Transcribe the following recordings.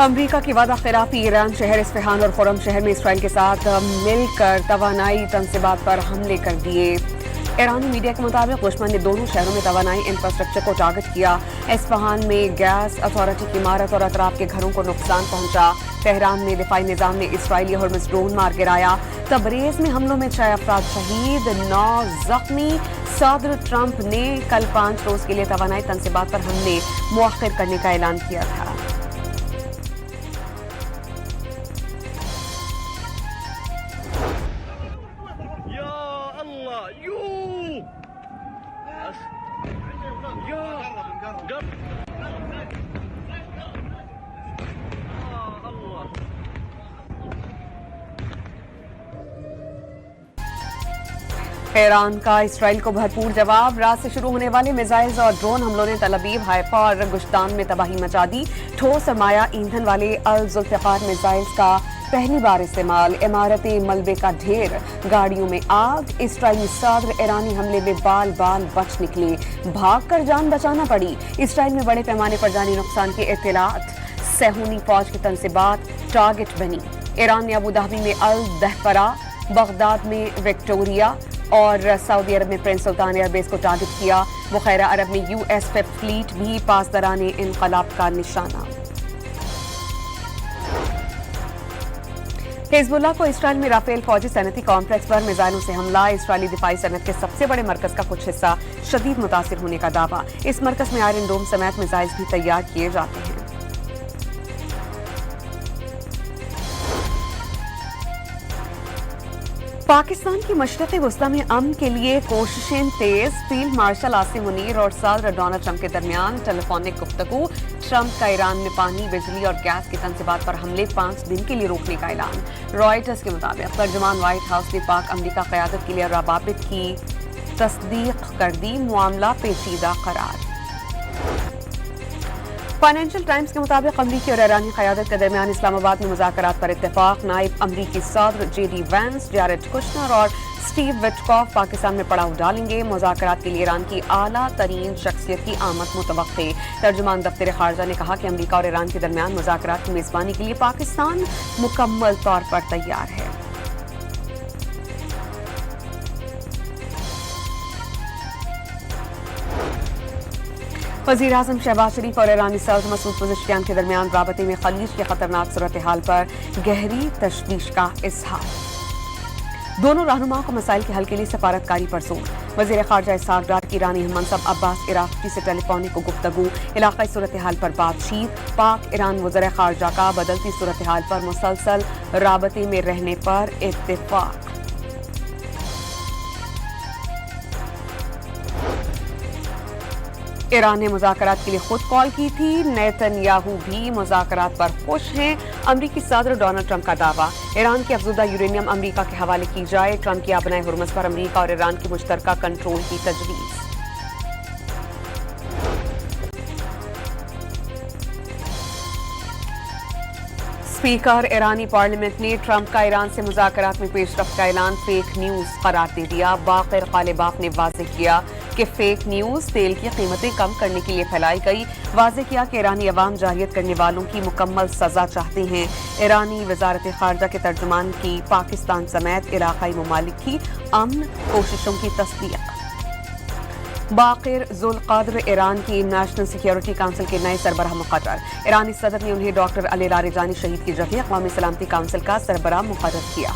امریکہ کی وعدہ خلافی ईरान शहर इस्फहान और खुरम शहर में इसराइल के साथ मिलकर तवानाई तंसीबात पर हमले कर दिए। ईरानी मीडिया के मुताबिक दुश्मन ने दोनों शहरों में तवानाई इंफ्रास्ट्रक्चर को टारगेट किया। इस्फहान में गैस अथॉरिटी की इमारत और अतराफ के घरों को नुकसान पहुंचा। तेहरान में दिफाई निजाम ने इसराइली हॉर्मस ड्रोन मार गिराया। तबरेज में हमलों में 6 अफराद शहीद, 9 जख्मी। सदर ट्रंप ने कल 5 रोज के लिए तवानाई तंसीबात पर हमले मुअख्खर करने का ऐलान किया था। ईरान का इसराइल को भरपूर जवाब। रात से शुरू होने वाले मिसाइल्स और ड्रोन हमलों ने तल अवीव, हाइफा और गुश्तान में तबाही मचा दी। ठोस सरमाया ईंधन वाले अल जुल्फ़िकार मिसाइल्स का पहली बार इस्तेमाल। इमारतें मलबे का ढेर, गाड़ियों में आग। इसराइली सदर ईरानी हमले में बाल बाल बच निकले, भाग कर जान बचाना पड़ी। इसराइल में बड़े पैमाने पर जानी नुकसान की इत्तलात। सहूनी फौज की तंसीबात टारगेट बनी। ईरान ने अबू धाबी में अल दहफरा, बगदाद में विक्टोरिया और सऊदी अरब में प्रिंस सुल्तान एयरबेस को टारगेट किया। बुखैरा अरब में US फिफ्थ फ्लीट भी पासदाराने इनकलाब का निशाना। हिजबुल्लाह को इसराइल में राफेल फौजी सनती कॉम्प्लेक्स पर मिसाइलों से हमला। इसराइली दिफाई सनत के सबसे बड़े मरकज का कुछ हिस्सा शदीद मुतासिर होने का दावा। इस मरकज में आयरन डोम समेत मिसाइल्स भी तैयार किए जाते हैं। पाकिस्तान की मशरक़ वस्ता में अमन के लिए कोशिशें तेज। फील्ड मार्शल आसिम मुनीर और सदर डोनाल्ड ट्रंप के दरमियान टेलीफोनिक गुफ्तगू। ट्रंप का ईरान में पानी, बिजली और गैस की तंसीबात पर हमले 5 दिन के लिए रोकने का ऐलान। रॉयटर्स के मुताबिक तर्जुमान व्हाइट हाउस ने पाक अमरीका क़यादत के लिए रवाबित की तस्दीक कर दी। मामला पेचीदा करार। फाइनेंशियल टाइम्स के मुताबिक अमरीकी और ईरानी क़यादत के दरमियान इस्लामाबाद में मुज़ाकरात पर इत्तेफाक। नायब अमरीकी सदर JD वैंस, जैरेड कुशनर और स्टीव विटकॉफ पाकिस्तान में पड़ाव डालेंगे। मुज़ाकरात के लिए ईरान की आला तरीन शख्सियत की आमद मुतवक्के। तर्जुमान दफ्तर खारजा ने कहा कि अमरीका और ईरान के दरमियान मुज़ाकरात की मेज़बानी के लिए पाकिस्तान मुकम्मल तौर पर तैयार है। वज़ीर-ए-आज़म शहबाज शरीफ और ईरानी सदर मसूद पज़ेश्कियान के दरमियान राबते में खलीज की खतरनाक सूरत हाल पर गहरी तशवीश का इज़हार। दोनों रहनुमाओं को मसाइल के हल के लिए सफारतकारी पर जोर। वज़ीर ख़ारजा इसहाक डार की ईरानी हम मनसब अब्बास इराक़ची से टेलीफोनिक गुफ्तगू। इलाक़ाई सूरत हाल पर बातचीत। पाक ईरान वज़ीर ख़ारजा का बदलती सूरत हाल पर मुसलसल राबते में रहने पर इत्तेफाक। ईरान ने मुज़ाकरात के लिए खुद कॉल की थी। नेतन्याहू भी मुज़ाकरात पर खुश हैं। अमरीकी सदर डोनाल्ड ट्रंप का दावा, ईरान की अफजुदा यूरेनियम अमरीका के हवाले की जाए। ट्रंप की आबनाए हुर्मस पर अमरीका और ईरान की मुश्तरका कंट्रोल की तजवीज़। स्पीकर ईरानी पार्लियामेंट ने ट्रंप का ईरान से मुज़ाकरात में पेशरफ्त का ऐलान फेक न्यूज़ करार दे दिया। बाक़िर ग़ालिबाफ ने वाज़ेह किया कि फेक न्यूज़ तेल की कीमतें कम करने के लिए फैलाई गई। वाज़ेह किया कि ईरानी अवाम जाहिलियत करने वालों की मुकम्मल सज़ा चाहते हैं। ईरानी वज़ारत ख़ारजा के तर्जुमान की पाकिस्तान समेत इलाक़ाई ममालिक की अमन कोशिशों की तस्दीक। बाक़िर ज़ुल्क़ाद्र ईरान की नेशनल सिक्योरिटी काउंसिल के नए सरबराह मुक़र्रर। ईरानी सदर ने उन्हें डॉक्टर अली लारिजानी शहीद की जगह अक़वामी सलामती काउंसिल का सरबराह मुक़र्रर किया।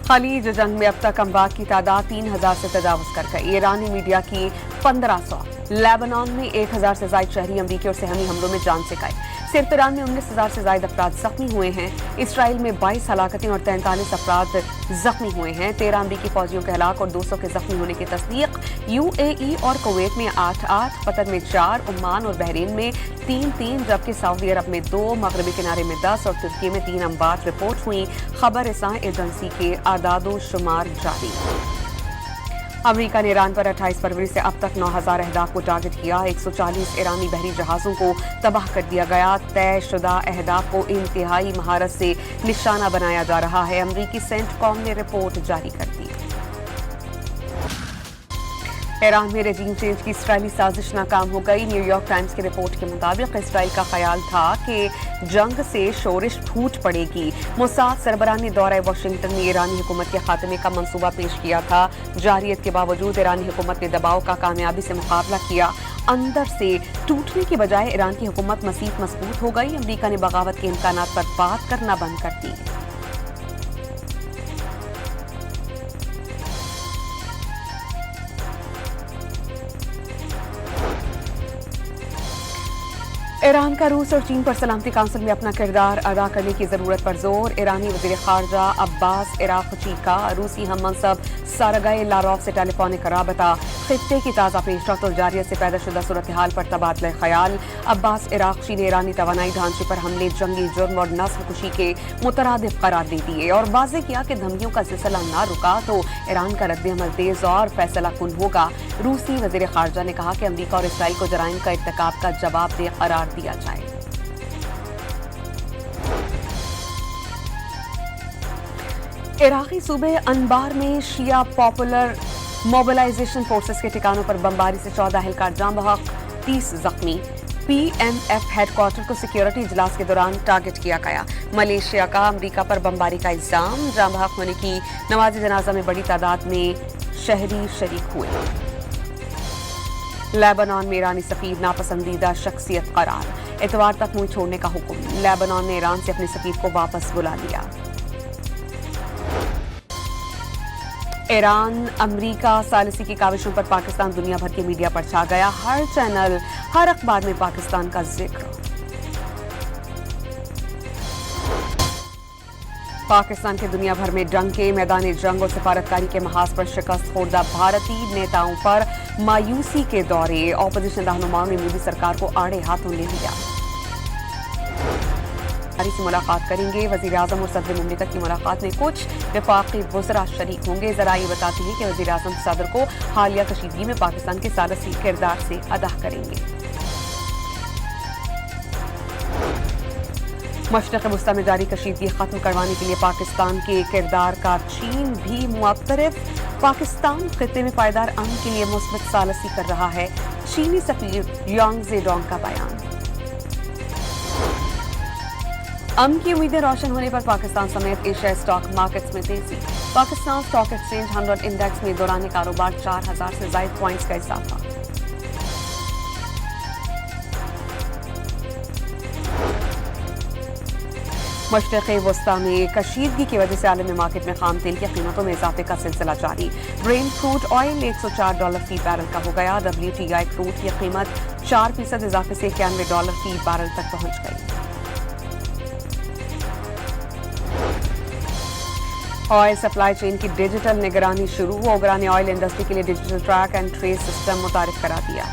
खलीज जंग में अब तक अमवात की तादाद 3000 से तजावुज़ कर गई। ईरानी मीडिया की 1500। लेबनान में 1000 से ज़ायद शहरी अमरीकी और सहमी हमलों में जान से गए। सिर्फ ईरान में 19,000 से ज़ायद अफराद जख्मी हुए हैं। इसराइल में 22 हलाकतें और 43 अफराद जख्मी हुए हैं। 13 अमरीकी फौजियों के हलाक और 200 के जख्मी होने की तस्दीक। UAE और कुवैत में 8-8, कतर में 4, ओमान और बहरीन में 3-3, जबकि सऊदी अरब में 2, मगरबी किनारे में 10 और तुर्की में 3 अमवात रिपोर्ट हुई। खबर रसां एजेंसी के आदादो शुमार जारी। अमरीका ने ईरान पर 28 फरवरी से अब तक 9000 अहदाफ को टारगेट किया। 140 ईरानी बहरी जहाज़ों को तबाह कर दिया गया। तयशुदा अहदाफ को इंतहाई महारत से निशाना बनाया जा रहा है। अमरीकी सेंटकॉम ने रिपोर्ट जारी कर दी। ईरान में रजीम चेंज की इसराइली साजिश नाकाम हो गई। न्यूयॉर्क टाइम्स की रिपोर्ट के मुताबिक इसराइल का ख्याल था कि जंग से शोरिश फूट पड़ेगी। मोसाद सरबराह ने दौरा वाशिंगटन में ईरानी हुकूमत के खात्मे का मंसूबा पेश किया था। जारियत के बावजूद ईरानी हुकूमत ने दबाव का कामयाबी से मुकाबला किया। अंदर से टूटने की बजाय ईरान की हुकूमत मज़ीद मजबूत हो गई। अमरीका ने बगावत के इम्कानात पर बात करना बंद कर दी। ईरान का रूस और चीन पर सलामती काउंसिल में अपना किरदार अदा करने की जरूरत पर जोर। ईरानी वज़ीर ख़ारजा अब्बास इराक़ची का रूसी हम मनसब सरगई लारोव से टेलीफोनिक राबता। खित्ते की ताज़ा पेशरफ्त और जारियत से पैदा शुदा सूरत हाल पर तबादला ख्याल। अब्बास इराक़ची ने ईरानी तवानाई ढांचे पर हमले जंगी जुर्म और नस्ल कुशी के मुतरादिफ करार दे दिए और वाज़ेह किया कि धमकियों का सिलसिला न रुका तो ईरान का रद्द-ए-अमल तेज़ और फैसला कुन होगा। रूसी वज़ीर ख़ारजा ने कहा कि अमरीका और इसराइल को जराइम का इर्तिकाब का जवाब दे करार दिया जाए। इराक़ी सूबे अनबार में शिया पॉपुलर मोबिलाइजेशन फोर्सेस के ठिकानों पर बमबारी से 14 एहलकार जाँ बहक, 30 जख्मी। PMF हेडक्वार्टर को सिक्योरिटी इजलास के दौरान टारगेट किया गया। मलेशिया का अमरीका पर बमबारी का इल्जाम। जाँ बहक होने की नमाज जनाजा में बड़ी तादाद में शहरी शरीक हुए। लेबनान में ईरानी सफीर नापसंदीदा शख्सियत करार। इतवार तक मुंह छोड़ने का हुक्म। लेबनान ने ईरान से अपने सफीर को वापस बुला लिया। ईरान अमरीका सालिसी की काविशों पर पाकिस्तान दुनिया भर के मीडिया पर छा गया। हर चैनल हर अखबार में पाकिस्तान का जिक्र। पाकिस्तान के दुनिया भर में डंके, मैदान जंग और सफारतकारी के महाज पर शिकस्त खोर्दा भारतीय नेताओं पर मायूसी के दौरे। ऑपोजिशन रहनुमाओं ने मोदी सरकार को आड़े हाथों ले लिया। से मुलाकात करेंगे। वज़ीर आज़म और सदर मुमलिकत की मुलाकात में कुछ वफाकी वज़रा शरीक होंगे। ज़राए बताते हैं कि वज़ीर आज़म सदर को हालिया कशीदगी में पाकिस्तान के सालसी किरदार से आगाह करेंगे। मशरक़ वस्ता में जारी कशीदगी खत्म करवाने के लिए पाकिस्तान के किरदार का चीन भी मुअत्तरफ। पाकिस्तान खित्ते में पायदार अमन के लिए मुस्बत सालसी कर रहा है। चीनी सफीर यांग ज़ेडोंग का बयान। अमन की उम्मीदें रोशन होने पर पाकिस्तान समेत एशिया स्टॉक मार्केट्स में तेजी। पाकिस्तान स्टॉक एक्सचेंज 100 इंडेक्स में दौरान कारोबार 4000 से ज्यादा पॉइंट्स का इजाफा। मशरक़ वस्ता में कशीदगी की वजह से आलमी मार्केट में खाम तेल की कीमतों में इजाफे का सिलसिला जारी। ब्रेंट क्रूड ऑयल $104 फी बैरल का हो गया। WTI क्रूड की कीमत 4% इजाफे से $91 फी बैरल तक पहुंच गई। ऑयल सप्लाई चेन की डिजिटल निगरानी शुरू। ओगरा ने ऑयल इंडस्ट्री के लिए digital track and trace system मुतारिफ करा दिया।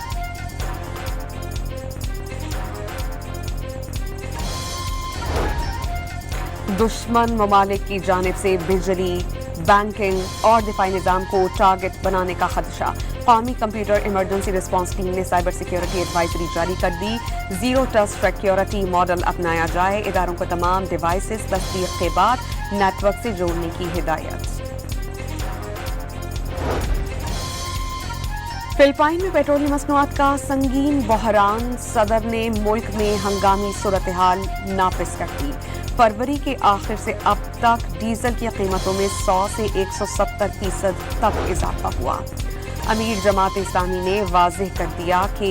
दुश्मन ममालिक की जानिब से बिजली, बैंकिंग और दिफाई निज़ाम को टारगेट बनाने का खदशा। कौमी कंप्यूटर इमरजेंसी रिस्पांस टीम ने साइबर सिक्योरिटी एडवाइजरी जारी कर दी। जीरो ट्रस्ट सिक्योरिटी मॉडल अपनाया जाए। इदारों को तमाम डिवाइसेस तस्दीक के बाद नेटवर्क से जोड़ने की हिदायत। फिलिपाइन में पेट्रोलियम मसनूआत का संगीन बहरान। सदर ने मुल्क में हंगामी सूरत हाल नाफिज कर दी। फरवरी के आखिर से अब तक डीजल की कीमतों में 100 से 170% तक इजाफा हुआ। अमीर जमात इस्लामी ने वाज़ेह कर दिया कि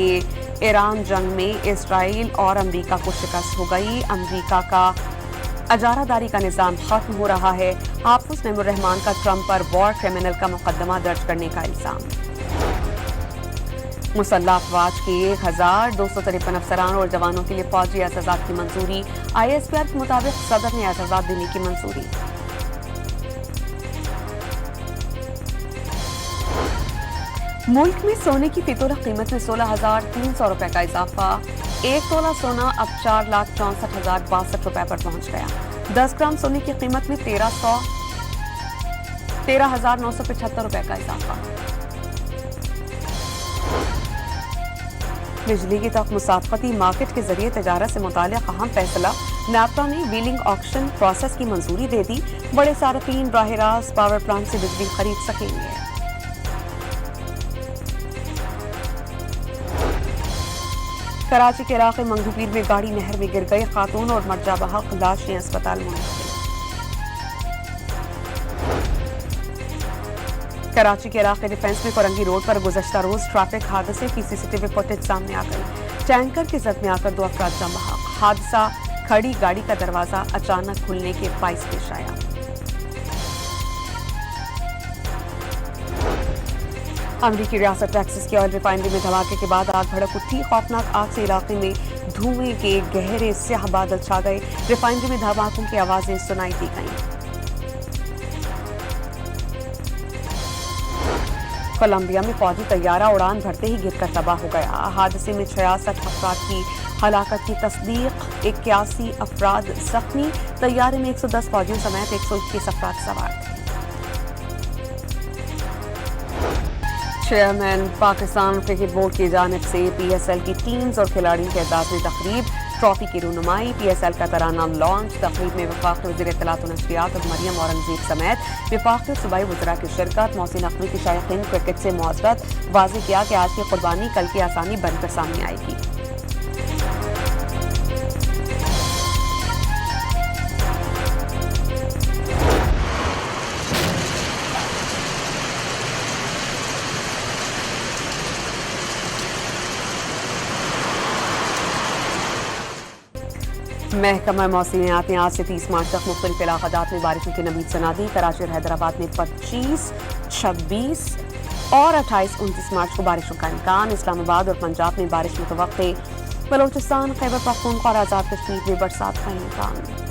ईरान जंग में इसराइल और अमरीका को शिकस्त हो गई। अमरीका का अजारादारी का निज़ाम खत्म हो रहा है। हाफिज़ मेमुर रहमान का ट्रंप पर वॉर क्रिमिनल का मुकदमा दर्ज करने का इल्जाम। मुसल्लह अफवाज के 1253 अफसरान और जवानों के लिए फौजी एहतजाज की मंजूरी। ISPR के मुताबिक सदर ने एहतजाज देने की मंजूरी। मुल्क में सोने की फितौरा कीमत में 16,300 रुपए का इजाफा। 1 तोला सोना अब 4,64,062 रुपए पर पहुंच गया। 10 ग्राम सोने की कीमत में 13,975 रुपए का इजाफा। बिजली की तक मुसाफती मार्केट के जरिए तजारत से मुताल्लिक़ अहम फैसला। नापता ने व्हीलिंग ऑक्शन प्रोसेस की मंजूरी दे दी। बड़े सार्फिन राह रास्त पावर प्लांट से बिजली खरीद सकेंगे। کراچی کے علاقے منگو پیر میں گاڑی نہر میں گر گئی، خاتون اور مرجع بحق لاشیں اسپتال منتقل۔ کراچی کے علاقے ڈیفنس میں کورنگی روڈ پر گزشتہ روز ٹریفک حادثے کی سی سی ٹی وی فوٹیج سامنے آ گئی۔ ٹینکر کی زد میں آ کر 2 افراد جاں بحق۔ حادثہ کھڑی گاڑی کا دروازہ اچانک کھلنے کے باعث پیش آیا۔ امریکی ریاست ٹیکساس کی آئل ریفائنری میں دھماکے کے بعد آگ بھڑک اٹھی، خوفناک آگ سے علاقے میں دھوئیں کے گہرے سیاہ بادل چھا گئے، ریفائنری میں دھماکوں کی آوازیں سنائی دی گئیں۔ کولمبیا میں فوجی طیارہ اڑان بھرتے ہی گر کر تباہ ہو گیا، حادثے میں 66 افراد کی ہلاکت کی تصدیق، 81 افراد زخمی، طیارے میں 110 فوجیوں سمیت 121 افراد سوار تھے۔ چیئرمین پاکستان کرکٹ بورڈ کی جانب سے پی ایس ایل کی ٹیمز اور کھلاڑیوں کے اعزازی تقریب، ٹرافی کی رونمائی، پی ایس ایل کا ترانہ لانچ، تقریب میں وفاقی وزیر اطلاعات و نشریات اور مریم اورنگزیب سمیت وفاقی اور صوبائی وزراء کی شرکت۔ محسن نقوی کی شائقین کرکٹ سے معذرت، واضح کیا کہ آج کی قربانی کل کی آسانی بن کر سامنے آئے گی۔ محکمہ موسمیات نے آج سے 30 مارچ تک مختلف علاقات میں بارشوں کی نوید سنا دی۔ کراچی اور حیدرآباد میں 25، 26 اور 28، 29 مارچ کو بارشوں کا امکان۔ اسلام آباد اور پنجاب میں بارش متوقع، بلوچستان، خیبر پختونخوا اور آزاد کشمیر میں برسات کا امکان۔